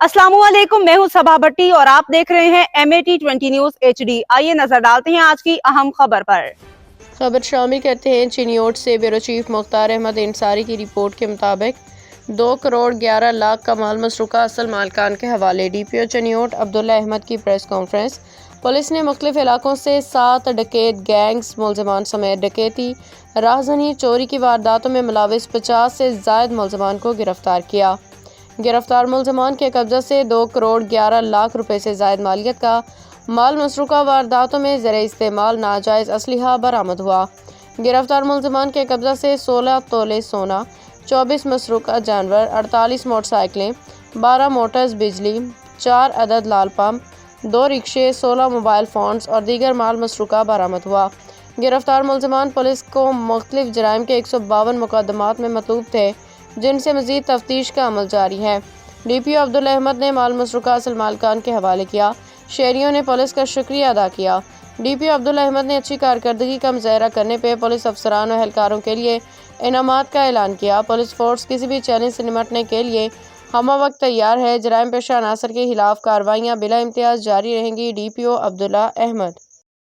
अस्सलामुअलैकुम, मैं हूं सबा भट्टी और आप देख रहे हैं MAT20 न्यूज HD। आइए नजर डालते हैं आज की अहम खबर पर। खबर शामिल करते हैं चिनियोट से ब्यूरो चीफ मुख्तार अहमद इंसारी की रिपोर्ट के मुताबिक 2 करोड़ 11 लाख का माल मसरूका असल मालकान के हवाले। DPO चिनियोट अब्दुल्ला अहमद की प्रेस कॉन्फ्रेंस। पुलिस ने मुख्तलिफ इलाकों से 7 डकैत गैंग्स मुलजमान समेत डकैती, राहजनी, चोरी की वारदातों में मुलविस 50 से जायद मुलजमान को गिरफ्तार किया। गिरफ्तार मुलजमान के कब्जा से 2 करोड़ 11 लाख रुपए से जायद मालियत का माल मसरूका वारदातों में ज़र इस्तेमाल नाजायज़ असलिहा बरामद हुआ। गिरफ्तार मुलजमान के कब्जा से 16 तोले सोना, 24 मसरूका जानवर, 48 मोटरसाइकिलें, 12 मोटर्स बिजली, 4 अदद लाल पम्प, 2 रिक्शे, 16 मोबाइल फ़ोन्स और दीगर माल मसरूका बरामद हुआ। गिरफ्तार मुलजमान पुलिस को मुख्तलिफ जराइम के 152 मुकदमात में मतलूब थे, जिनसे मज़ीद तफ्तीश का अमल जारी है। DPO अब्दुल्ला अहमद ने माल मसरूका असल मालकान के हवाले किया। शहरियों ने पुलिस का शुक्रिया अदा किया। DPO अब्दुल्ला अहमद ने अच्छी कारकर्दगी का मुजाहरा करने पर पुलिस अफसरान और एहलकारों के लिए इनामात का ऐलान किया। पुलिस फोर्स किसी भी चैलेंज से निपटने के लिए हम वक्त तैयार है। जराइम पेशा अनासर के खिलाफ कार्रवाइयाँ बिला इम्तियाज जारी रहेंगी। DPO अब्दुल्ला अहमद।